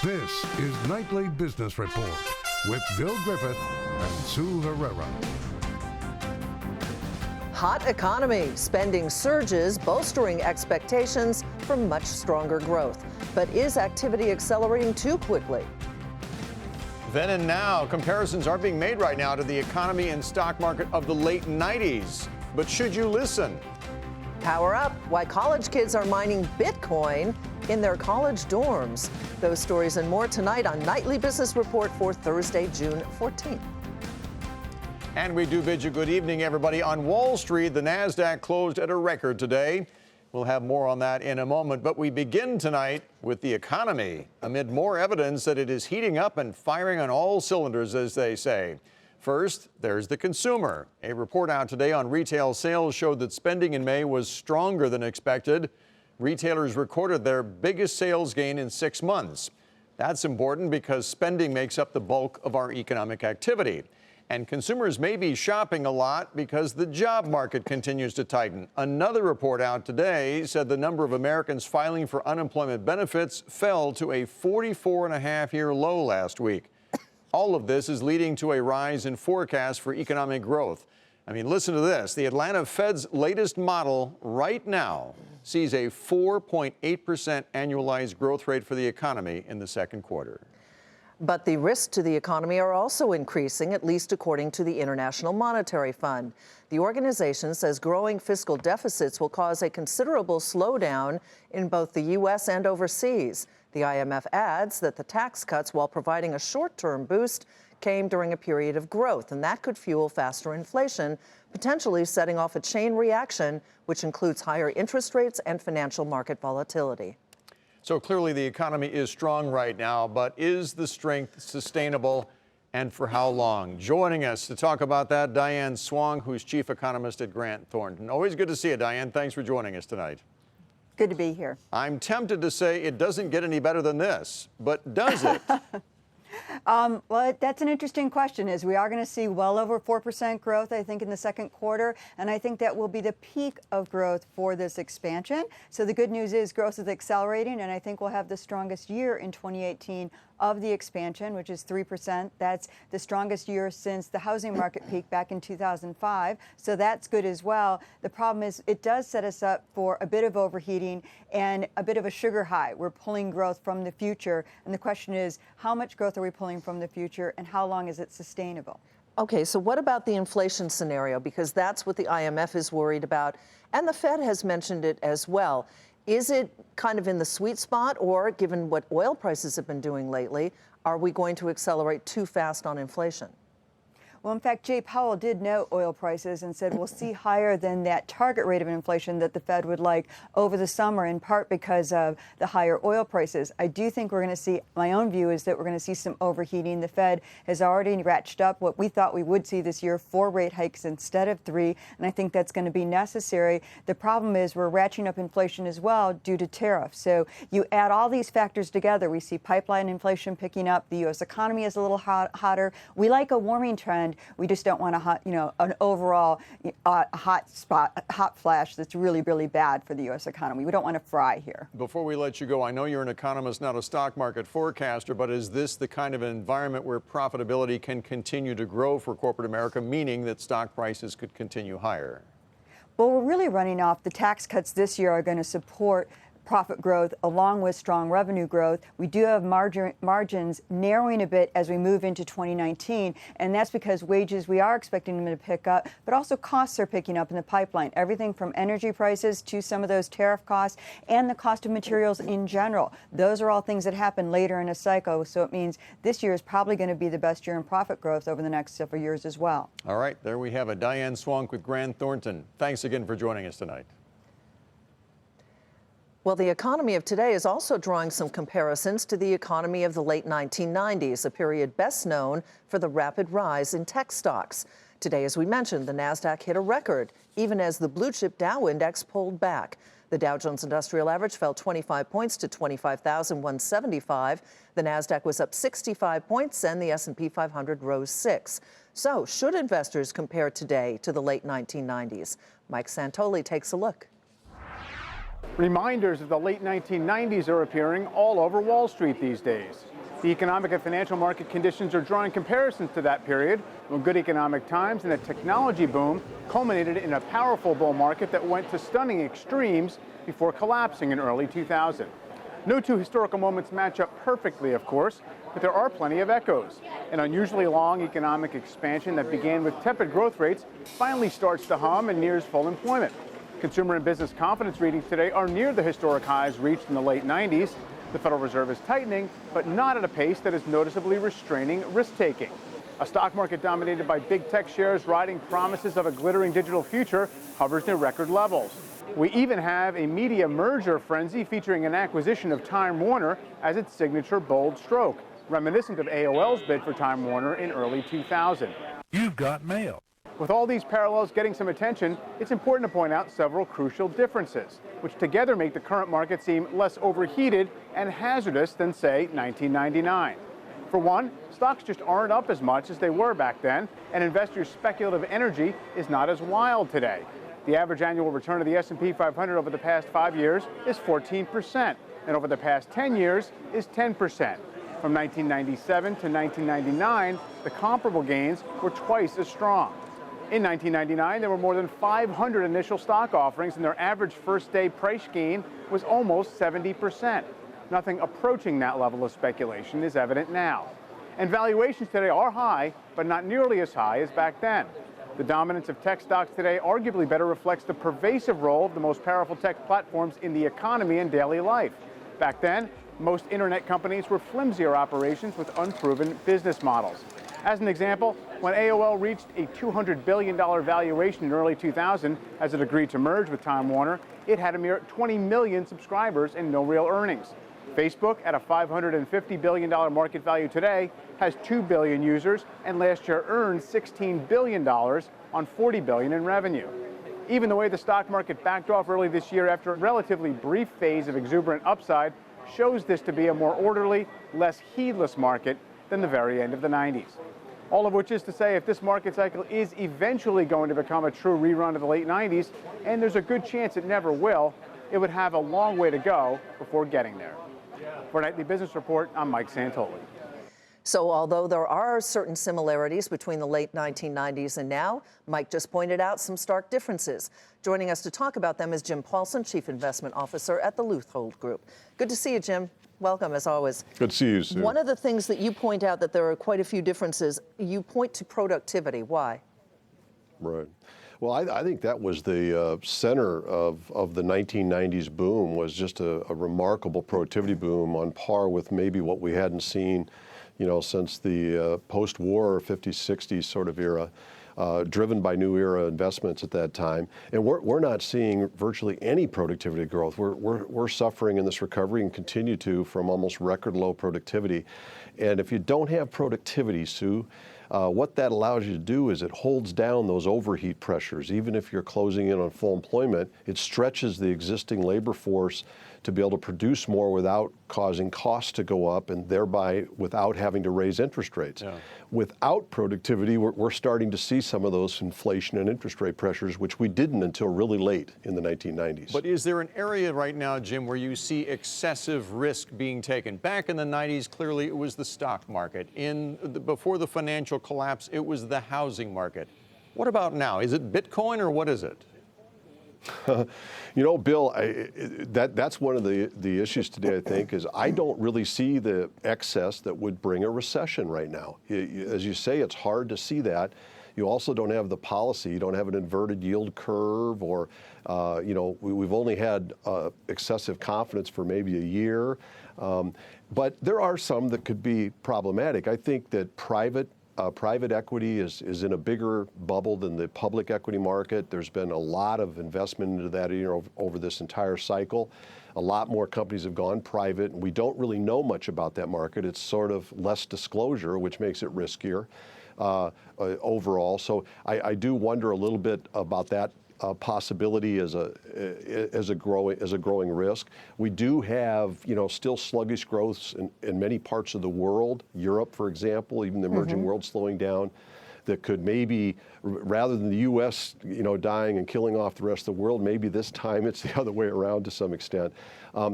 This is Nightly Business Report with Bill Griffith and Sue Herrera. Hot economy. Spending surges, bolstering expectations for much stronger growth. But is activity accelerating too quickly? Then and now, comparisons are being made right now to the economy and stock market of the late 90s. But should you listen? Power up. Why college kids are mining Bitcoin in their college dorms. Those stories and more tonight on Nightly Business Report for Thursday, June 14th. And we do bid you good evening, everybody. On Wall Street, the NASDAQ closed at a record today. We'll have more on that in a moment, but we begin tonight with the economy, amid more evidence that it is heating up and firing on all cylinders, as they say. First, there's the consumer. A report out today on retail sales showed that spending in May was stronger than expected. Retailers recorded their biggest sales gain in 6 months. That's important because spending makes up the bulk of our economic activity. And consumers may be shopping a lot because the job market continues to tighten. Another report out today said the number of Americans filing for unemployment benefits fell to a 44.5-year low last week. All of this is leading to a rise in forecasts for economic growth. I mean, listen to this. The Atlanta Fed's latest model right now sees a 4.8% annualized growth rate for the economy in the second quarter. But the risks to the economy are also increasing, at least according to the International Monetary Fund. The organization says growing fiscal deficits will cause a considerable slowdown in both the U.S. and overseas. The IMF adds that the tax cuts, while providing a short-term boost, came during a period of growth, and that could fuel faster inflation, potentially setting off a chain reaction, which includes higher interest rates and financial market volatility. So clearly the economy is strong right now, but is the strength sustainable and for how long? Joining us to talk about that, Diane Swonk, who's chief economist at Grant Thornton. Always good to see you, Diane. Thanks for joining us tonight. Good to be here. I'm tempted to say it doesn't get any better than this, but does it? Well, that's an interesting question, as we are going to see well over 4% growth, I think, in the second quarter. And I think that will be the peak of growth for this expansion. So the good news is growth is accelerating, and I think we'll have the strongest year in 2018 of the expansion, which is 3%. That's the strongest year since the housing market peaked back in 2005. So that's good as well. The problem is it does set us up for a bit of overheating and a bit of a sugar high. We're pulling growth from the future. And the question is, how much growth are we pulling from the future, and how long is it sustainable? Okay, so what about the inflation scenario? Because that's what the IMF is worried about, and the Fed has mentioned it as well. Is it kind of in the sweet spot, or given what oil prices have been doing lately, are we going to accelerate too fast on inflation? Well, in fact, Jay Powell did note oil prices and said we'll see higher than that target rate of inflation that the Fed would like over the summer, in part because of the higher oil prices. I do think we're going to see, my own view is that we're going to see some overheating. The Fed has already ratcheted up what we thought we would see this year, 4 rate hikes instead of 3, and I think that's going to be necessary. The problem is we're ratcheting up inflation as well due to tariffs. So you add all these factors together, we see pipeline inflation picking up, the U.S. economy is a little hotter. We like a warming trend. We just don't want an overall hot flash that's really, really bad for the U.S. economy. We don't want to fry here. Before we let you go, I know you're an economist, not a stock market forecaster, but is this the kind of environment where profitability can continue to grow for corporate America, meaning that stock prices could continue higher? Well, we're really running off. The tax cuts this year are going to support profit growth along with strong revenue growth. We do have margins narrowing a bit as we move into 2019, and that's because wages, we are expecting them to pick up, but also costs are picking up in the pipeline. Everything from energy prices to some of those tariff costs and the cost of materials in general. Those are all things that happen later in a cycle, so it means this year is probably going to be the best year in profit growth over the next several years as well. All right, there we have it. Diane Swonk with Grant Thornton. Thanks again for joining us tonight. Well, the economy of today is also drawing some comparisons to the economy of the late 1990s, a period best known for the rapid rise in tech stocks. Today, as we mentioned, the NASDAQ hit a record, even as the blue chip Dow index pulled back. The Dow Jones Industrial Average fell 25 points to 25,175. The NASDAQ was up 65 points, and the S&P 500 rose 6. So, should investors compare today to the late 1990s? Mike Santoli takes a look. Reminders of the late 1990s are appearing all over Wall Street these days. The economic and financial market conditions are drawing comparisons to that period when good economic times and a technology boom culminated in a powerful bull market that went to stunning extremes before collapsing in early 2000. No two historical moments match up perfectly, of course, but there are plenty of echoes. An unusually long economic expansion that began with tepid growth rates finally starts to hum and nears full employment. Consumer and business confidence readings today are near the historic highs reached in the late 90s. The Federal Reserve is tightening, but not at a pace that is noticeably restraining risk-taking. A stock market dominated by big tech shares riding promises of a glittering digital future hovers near record levels. We even have a media merger frenzy featuring an acquisition of Time Warner as its signature bold stroke, reminiscent of AOL's bid for Time Warner in early 2000. You've got mail. With all these parallels getting some attention, it's important to point out several crucial differences, which together make the current market seem less overheated and hazardous than, say, 1999. For one, stocks just aren't up as much as they were back then, and investors' speculative energy is not as wild today. The average annual return of the S&P 500 over the past 5 years is 14%, and over the past 10 years is 10%. From 1997 to 1999, the comparable gains were twice as strong. In 1999, there were more than 500 initial stock offerings, and their average first-day price gain was almost 70%. Nothing approaching that level of speculation is evident now. And valuations today are high, but not nearly as high as back then. The dominance of tech stocks today arguably better reflects the pervasive role of the most powerful tech platforms in the economy and daily life. Back then, most internet companies were flimsier operations with unproven business models. As an example, when AOL reached a $200 billion valuation in early 2000 as it agreed to merge with Time Warner, it had a mere 20 million subscribers and no real earnings. Facebook, at a $550 billion market value today, has 2 billion users and last year earned $16 billion on $40 billion in revenue. Even the way the stock market backed off early this year after a relatively brief phase of exuberant upside shows this to be a more orderly, less heedless market than the very end of the 90s. All of which is to say, if this market cycle is eventually going to become a true rerun of the late 90s, and there's a good chance it never will, it would have a long way to go before getting there. For Nightly Business Report, I'm Mike Santoli. So although there are certain similarities between the late 1990s and now, Mike just pointed out some stark differences. Joining us to talk about them is Jim Paulsen, Chief Investment Officer at the Leuthold Group. Good to see you, Jim. Welcome, as always. Good to see you, Sue. One of the things that you point out that there are quite a few differences, you point to productivity. Why? Right. Well, I think that was the center of the 1990s boom, was just a remarkable productivity boom on par with maybe what we hadn't seen, since the post-war 50s, 60s sort of era, driven by new era investments at that time. And we're not seeing virtually any productivity growth. We're suffering in this recovery and continue to from almost record low productivity. And if you don't have productivity, Sue, what that allows you to do is it holds down those overheat pressures. Even if you're closing in on full employment, it stretches the existing labor force to be able to produce more without causing costs to go up and thereby without having to raise interest rates. Yeah. Without productivity, we're starting to see some of those inflation and interest rate pressures, which we didn't until really late in the 1990s. But is there an area right now, Jim, where you see excessive risk being taken? Back in the 90s, clearly it was the stock market. Before the financial collapse, it was the housing market. What about now? Is it Bitcoin or what is it? Bill, that's one of the issues today, I think, is I don't really see the excess that would bring a recession right now. As you say, it's hard to see that. You also don't have the policy. You don't have an inverted yield curve, or, we've only had excessive confidence for maybe a year. But there are some that could be problematic. I think that private equity is in a bigger bubble than the public equity market. There's been a lot of investment into that over this entire cycle. A lot more companies have gone private, and we don't really know much about that market. It's sort of less disclosure, which makes it riskier overall. So I do wonder a little bit about that possibility as a growing risk. We do have still sluggish growths in many parts of the world. Europe, for example, even the emerging world slowing down. that could maybe, rather than the U.S. Dying and killing off the rest of the world, maybe this time it's the other way around to some extent.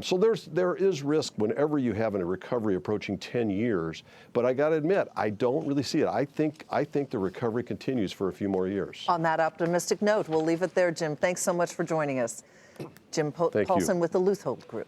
So there is risk whenever you have a recovery approaching 10 years. But I got to admit, I don't really see it. I think the recovery continues for a few more years. On that optimistic note, we'll leave it there, Jim. Thanks so much for joining us. Jim Paulsen with the Luthold Group.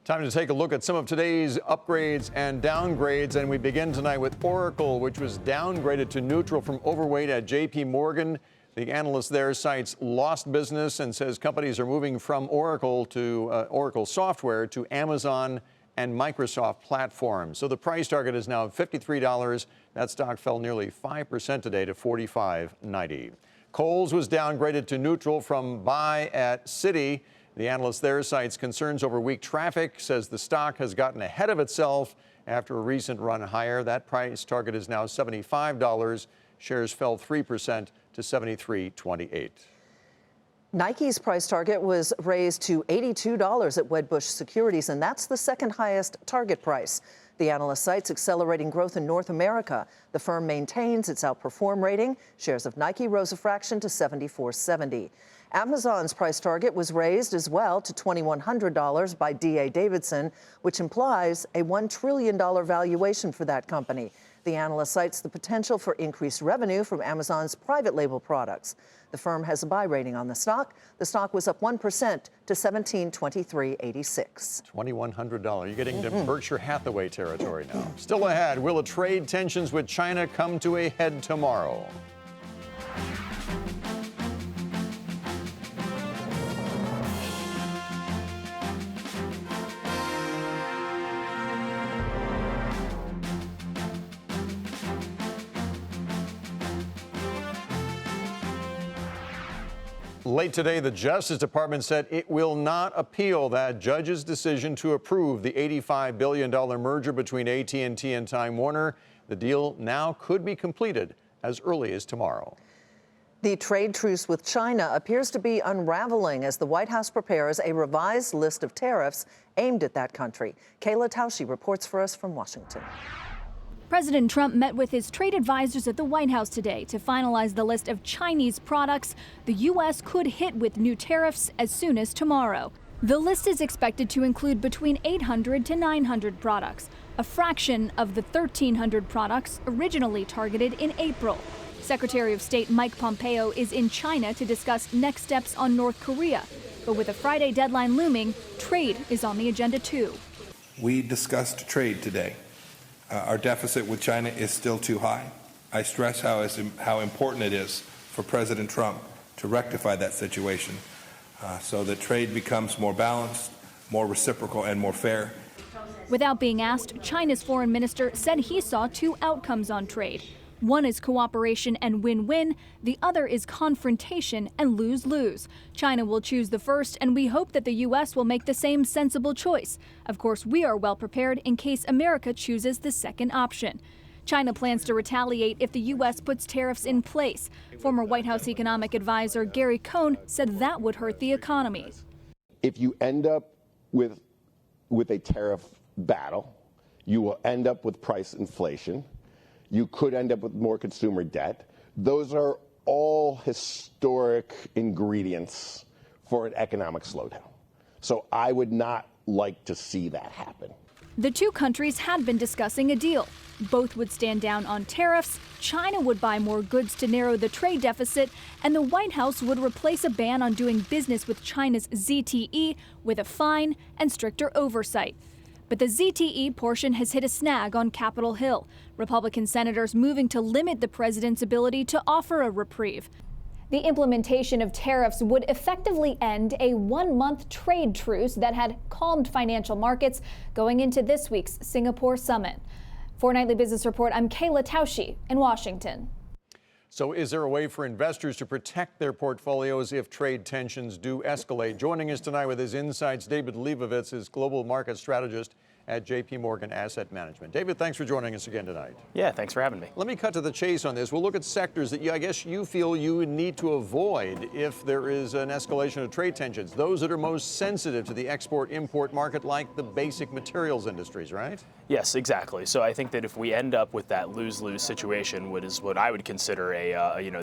Time to take a look at some of today's upgrades and downgrades, and we begin tonight with Oracle, which was downgraded to neutral from overweight at J.P. Morgan. The analyst there cites lost business and says companies are moving from Oracle to Oracle software to Amazon and Microsoft platforms. So the price target is now $53. That stock fell nearly 5% today to $45.90. Kohl's was downgraded to neutral from buy at Citi. The analyst there cites concerns over weak traffic, says the stock has gotten ahead of itself after a recent run higher. That price target is now $75. Shares fell 3% to $73.28. Nike's price target was raised to $82 at Wedbush Securities, and that's the second highest target price. The analyst cites accelerating growth in North America. The firm maintains its outperform rating. Shares of Nike rose a fraction to $74.70. Amazon's price target was raised as well to $2,100 by D.A. Davidson, which implies a $1 trillion valuation for that company. The analyst cites the potential for increased revenue from Amazon's private label products. The firm has a buy rating on the stock. The stock was up 1% to $1723.86. $2,100. You're getting to Berkshire Hathaway territory now. Still ahead, will the trade tensions with China come to a head tomorrow? Late today, the Justice Department said it will not appeal that judge's decision to approve the $85 billion merger between AT&T and Time Warner. The deal now could be completed as early as tomorrow. The trade truce with China appears to be unraveling as the White House prepares a revised list of tariffs aimed at that country. Kayla Tausche reports for us from Washington. President Trump met with his trade advisors at the White House today to finalize the list of Chinese products the U.S. could hit with new tariffs as soon as tomorrow. The list is expected to include between 800 to 900 products, a fraction of the 1,300 products originally targeted in April. Secretary of State Mike Pompeo is in China to discuss next steps on North Korea. But with a Friday deadline looming, trade is on the agenda too. We discussed trade today. Our deficit with China is still too high. I stress how important it is for President Trump to rectify that situation so that trade becomes more balanced, more reciprocal, and more fair. Without being asked, China's foreign minister said he saw two outcomes on trade. One is cooperation and win-win. The other is confrontation and lose-lose. China will choose the first, and we hope that the U.S. will make the same sensible choice. Of course, we are well prepared in case America chooses the second option. China plans to retaliate if the U.S. puts tariffs in place. Former White House economic advisor Gary Cohn said that would hurt the economy. If you end up with a tariff battle, you will end up with price inflation. You could end up with more consumer debt. Those are all historic ingredients for an economic slowdown. So I would not like to see that happen. The two countries had been discussing a deal. Both would stand down on tariffs, China would buy more goods to narrow the trade deficit, and the White House would replace a ban on doing business with China's ZTE with a fine and stricter oversight. But the ZTE portion has hit a snag on Capitol Hill. Republican senators moving to limit the president's ability to offer a reprieve. The implementation of tariffs would effectively end a one-month trade truce that had calmed financial markets going into this week's Singapore summit. For Nightly Business Report, I'm Kayla Tausche in Washington. So is there a way for investors to protect their portfolios if trade tensions do escalate? Joining us tonight with his insights, David Lebovitz is global market strategist at JP Morgan Asset Management. David, thanks for joining us again tonight. Yeah, thanks for having me. Let me cut to the chase on this. We'll look at sectors that I guess you feel you need to avoid if there is an escalation of trade tensions. Those that are most sensitive to the export-import market, like the basic materials industries, right? Yes, exactly. So I think that if we end up with that lose-lose situation, what is what I would consider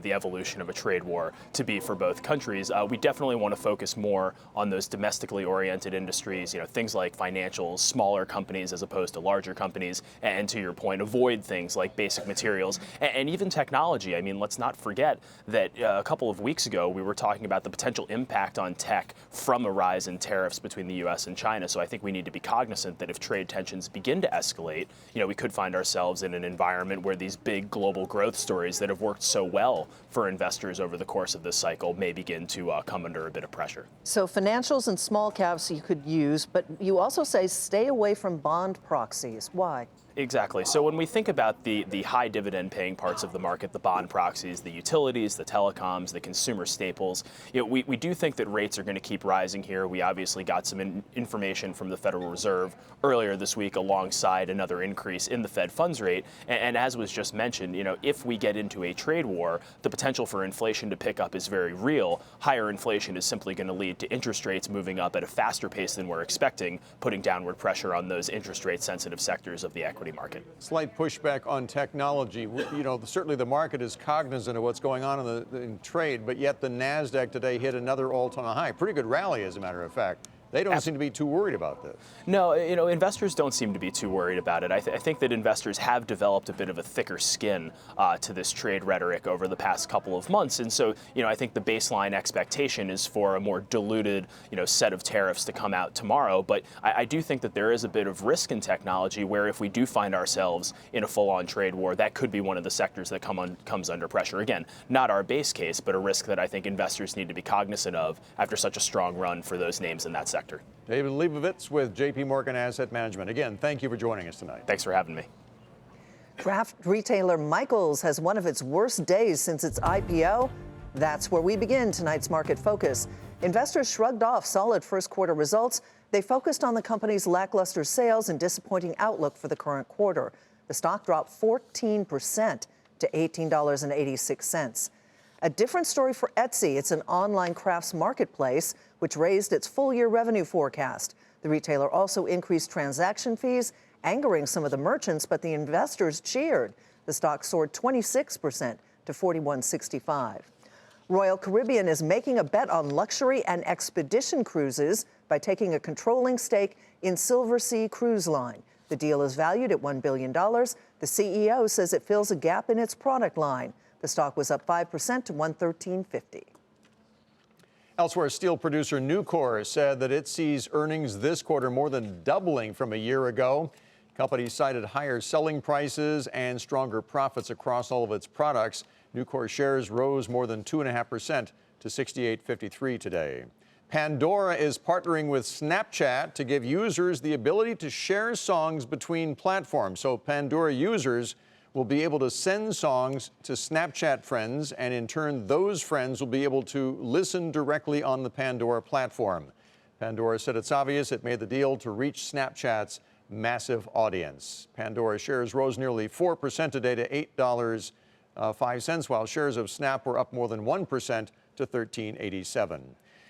the evolution of a trade war to be for both countries, we definitely want to focus more on those domestically oriented industries, things like financials, smaller companies as opposed to larger companies, and to your point, avoid things like basic materials and even technology. I mean, let's not forget that a couple of weeks ago we were talking about the potential impact on tech from a rise in tariffs between the U.S. and China. So I think we need to be cognizant that if trade tensions begin to escalate, we could find ourselves in an environment where these big global growth stories that have worked so well for investors over the course of this cycle may begin to come under a bit of pressure. So financials and small caps you could use, but you also say stay away from bond proxies. Why? Exactly. So when we think about the high dividend paying parts of the market, the bond proxies, the utilities, the telecoms, the consumer staples, we do think that rates are going to keep rising here. We obviously got some information from the Federal Reserve earlier this week alongside another increase in the Fed funds rate. And as was just mentioned, if we get into a trade war, the potential for inflation to pick up is very real. Higher inflation is simply going to lead to interest rates moving up at a faster pace than we're expecting, putting downward pressure on those interest rate sensitive sectors of the equity market. Slight pushback on technology. Certainly the market is cognizant of what's going on in trade, but yet the NASDAQ today hit another all-time high. Pretty good rally, as a matter of fact. They don't seem to be too worried about this. No, investors don't seem to be too worried about it. I think that investors have developed a bit of a thicker skin to this trade rhetoric over the past couple of months. And so, I think the baseline expectation is for a more diluted, set of tariffs to come out tomorrow. But I do think that there is a bit of risk in technology where if we do find ourselves in a full-on trade war, that could be one of the sectors that comes under pressure. Again, not our base case, but a risk that I think investors need to be cognizant of after such a strong run for those names in that sector. David Lebovitz with JP Morgan Asset Management. Again, thank you for joining us tonight. Thanks for having me. Craft retailer Michaels has one of its worst days since its IPO. That's where we begin tonight's Market Focus. Investors shrugged off solid first quarter results. They focused on the company's lackluster sales and disappointing outlook for the current quarter. The stock dropped 14% to $18.86. A different story for Etsy. It's an online crafts marketplace, which raised its full-year revenue forecast. The retailer also increased transaction fees, angering some of the merchants, but the investors cheered. The stock soared 26% to $41.65. Royal Caribbean is making a bet on luxury and expedition cruises by taking a controlling stake in Silversea Cruise Line. The deal is valued at $1 billion. The CEO says it fills a gap in its product line. The stock was up 5% to $113.50. Elsewhere, steel producer Nucor said that it sees earnings this quarter more than doubling from a year ago. The company cited higher selling prices and stronger profits across all of its products. Nucor shares rose more than 2.5% to $68.53 today. Pandora is partnering with Snapchat to give users the ability to share songs between platforms. So Pandora users will be able to send songs to Snapchat friends, and in turn, those friends will be able to listen directly on the Pandora platform. Pandora said it's obvious it made the deal to reach Snapchat's massive audience. Pandora shares rose nearly 4% today to $8.05, while shares of Snap were up more than 1% to $13.87.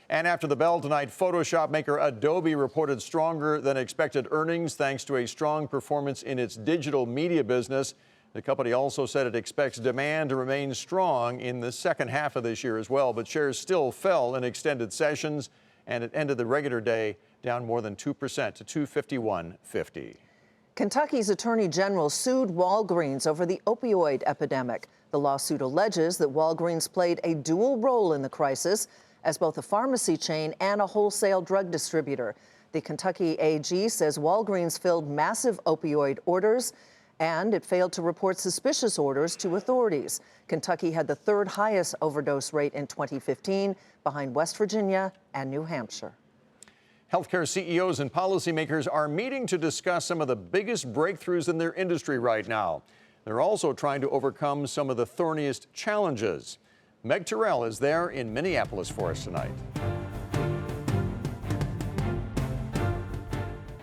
And after the bell tonight, Photoshop maker Adobe reported stronger than expected earnings thanks to a strong performance in its digital media business. The company also said it expects demand to remain strong in the second half of this year as well, but shares still fell in extended sessions, and it ended the regular day down more than 2% to $251.50. Kentucky's Attorney General sued Walgreens over the opioid epidemic. The lawsuit alleges that Walgreens played a dual role in the crisis as both a pharmacy chain and a wholesale drug distributor. The Kentucky AG says Walgreens filled massive opioid orders, and it failed to report suspicious orders to authorities. Kentucky had the third highest overdose rate in 2015, behind West Virginia and New Hampshire. Healthcare CEOs and policymakers are meeting to discuss some of the biggest breakthroughs in their industry right now. They're also trying to overcome some of the thorniest challenges. Meg Terrell is there in Minneapolis for us tonight.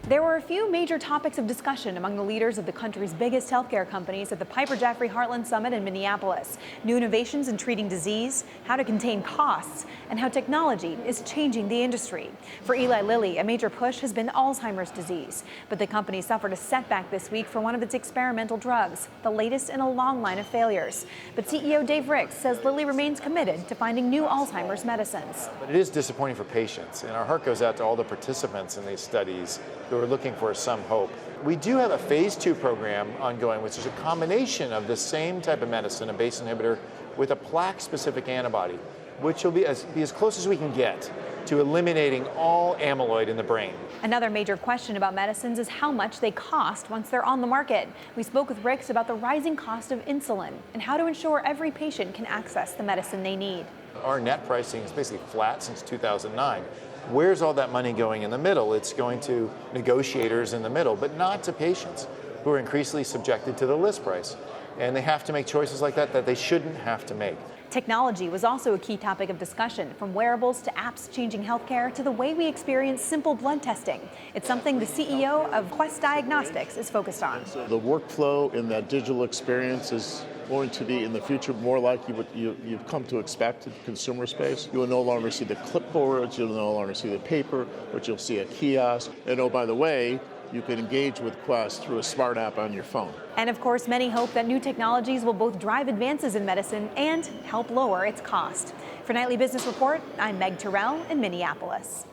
There were a few major topics of discussion among the leaders of the country's biggest healthcare companies at the Piper Jaffray Heartland Summit in Minneapolis. New innovations in treating disease, how to contain costs, and how technology is changing the industry. For Eli Lilly, a major push has been Alzheimer's disease. But the company suffered a setback this week for one of its experimental drugs, the latest in a long line of failures. But CEO Dave Ricks says Lilly remains committed to finding new Alzheimer's medicines. But it is disappointing for patients, and our heart goes out to all the participants in these studies who are looking for some hope. We do have a phase 2 program ongoing, which is a combination of the same type of medicine, a BACE inhibitor, with a plaque-specific antibody, which will be as close as we can get to eliminating all amyloid in the brain. Another major question about medicines is how much they cost once they're on the market. We spoke with Ricks about the rising cost of insulin and how to ensure every patient can access the medicine they need. Our net pricing is basically flat since 2009. Where's all that money going in the middle? It's going to negotiators in the middle, but not to patients who are increasingly subjected to the list price. And they have to make choices like that they shouldn't have to make. Technology was also a key topic of discussion, from wearables to apps changing healthcare to the way we experience simple blood testing. It's something the CEO of Quest Diagnostics is focused on. So the workflow in that digital experience is going to be in the future more like you've come to expect in the consumer space. You will no longer see the clipboards, you'll no longer see the paper, but you'll see a kiosk. And oh, by the way, you can engage with Quest through a smart app on your phone. And of course, many hope that new technologies will both drive advances in medicine and help lower its cost. For Nightly Business Report, I'm Meg Terrell in Minneapolis.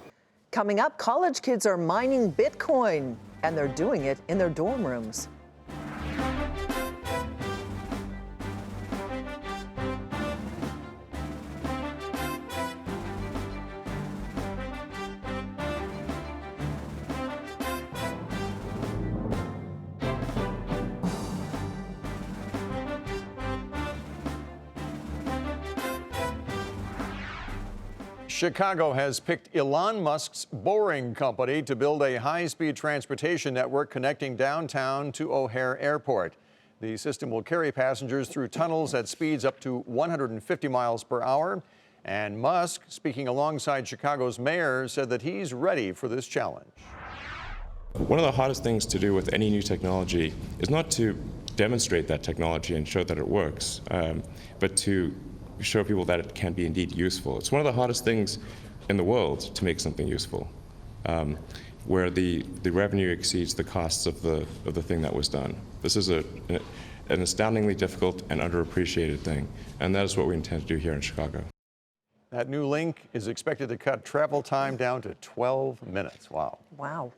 Coming up, college kids are mining Bitcoin, and they're doing it in their dorm rooms. Chicago has picked Elon Musk's Boring Company to build a high-speed transportation network connecting downtown to O'Hare Airport. The system will carry passengers through tunnels at speeds up to 150 miles per hour. And Musk, speaking alongside Chicago's mayor, said that he's ready for this challenge. One of the hardest things to do with any new technology is not to demonstrate that technology and show that it works, but to show people that it can be indeed useful. It's one of the hardest things in the world to make something useful, where the revenue exceeds the costs of the thing that was done. This is an astoundingly difficult and underappreciated thing, and that is what we intend to do here in Chicago. That new link is expected to cut travel time down to 12 minutes. Wow. Wow.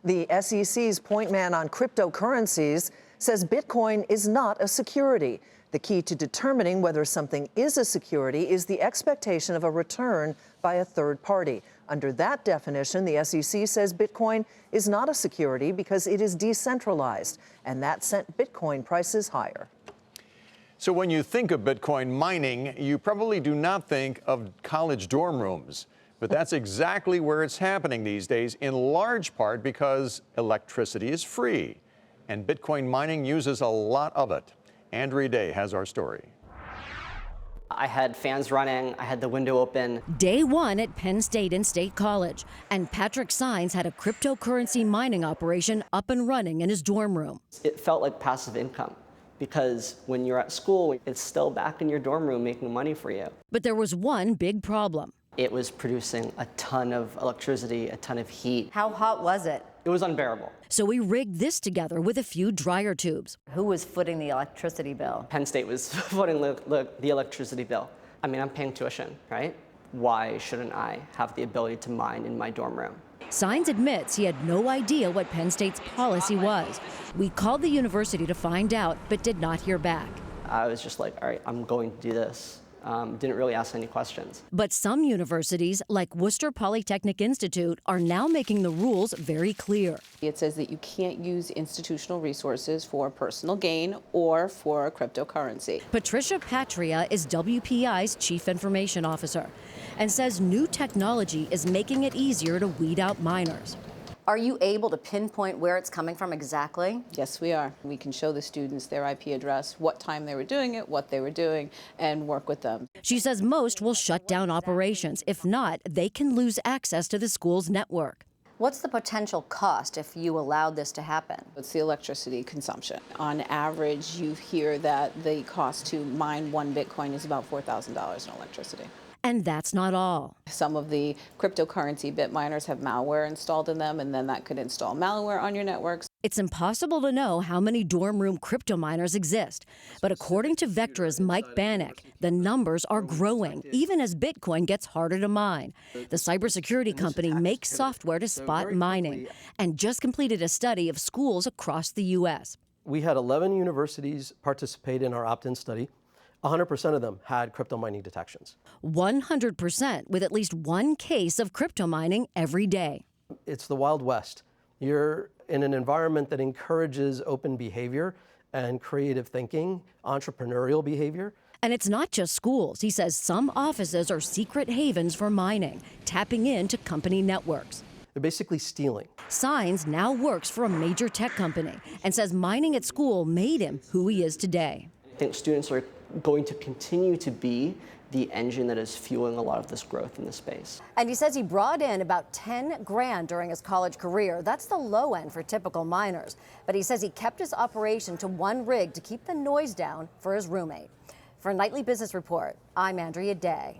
The SEC's point man on cryptocurrencies says Bitcoin is not a security. The key to determining whether something is a security is the expectation of a return by a third party. Under that definition, the SEC says Bitcoin is not a security because it is decentralized, and that sent Bitcoin prices higher. So when you think of Bitcoin mining, you probably do not think of college dorm rooms. But that's exactly where it's happening these days, in large part because electricity is free. And Bitcoin mining uses a lot of it. Andrea Day has our story. I had fans running, I had the window open. Day one at Penn State and State College, and Patrick Sines had a cryptocurrency mining operation up and running in his dorm room. It felt like passive income, because when you're at school, it's still back in your dorm room making money for you. But there was one big problem. It was producing a ton of electricity, a ton of heat. How hot was it? It was unbearable. So we rigged this together with a few dryer tubes. Who was footing the electricity bill? Penn State was footing the electricity bill. I mean, I'm paying tuition, right? Why shouldn't I have the ability to mine in my dorm room? Sines admits he had no idea what Penn State's policy was. We called the university to find out, but did not hear back. I was just like, all right, I'm going to do this. Didn't really ask any questions. But some universities, like Worcester Polytechnic Institute, are now making the rules very clear. It says that you can't use institutional resources for personal gain or for cryptocurrency. Patricia Patria is WPI's Chief Information Officer and says new technology is making it easier to weed out miners. Are you able to pinpoint where it's coming from exactly? Yes, we are. We can show the students their IP address, what time they were doing it, what they were doing, and work with them. She says most will shut down operations. If not, they can lose access to the school's network. What's the potential cost if you allowed this to happen? It's the electricity consumption. On average, you hear that the cost to mine 1 Bitcoin is about $4,000 in electricity. And that's not all. Some of the cryptocurrency bit miners have malware installed in them, and then that could install malware on your networks. It's impossible to know how many dorm room crypto miners exist. But according to Vectra's Mike Bannock, the numbers are growing, even as Bitcoin gets harder to mine. The cybersecurity company makes software to spot mining and just completed a study of schools across the U.S. We had 11 universities participate in our opt-in study. 100% of them had crypto mining detections. 100% with at least one case of crypto mining every day. It's the Wild West. You're in an environment that encourages open behavior and creative thinking, entrepreneurial behavior. And it's not just schools. He says some offices are secret havens for mining, tapping into company networks. They're basically stealing. Signs now works for a major tech company and says mining at school made him who he is today. I think students are going to continue to be the engine that is fueling a lot of this growth in the space. And he says he brought in about 10 grand during his college career. That's the low end for typical miners. But he says he kept his operation to 1 rig to keep the noise down for his roommate. For a Nightly Business Report, I'm Andrea Day.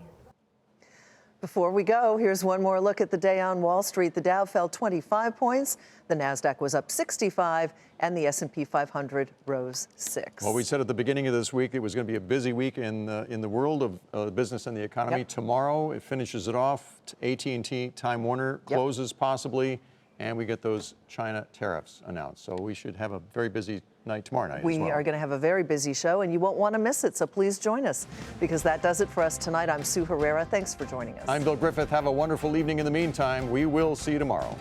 Before we go, here's one more look at the day on Wall Street. The Dow fell 25 points, the Nasdaq was up 65, and the S&P 500 rose 6. Well, we said at the beginning of this week it was going to be a busy week in the world of business and the economy. Yep. Tomorrow it finishes it off. AT&T, Time Warner closes possibly, and we get those China tariffs announced. So we should have a very busy night tomorrow night We as well. are going to have a very busy show, and you won't want to miss it, so please join us, because that does it for us tonight. I'm Sue Herrera. Thanks for joining us. I'm Bill Griffith. Have a wonderful evening in the meantime. We will see you tomorrow.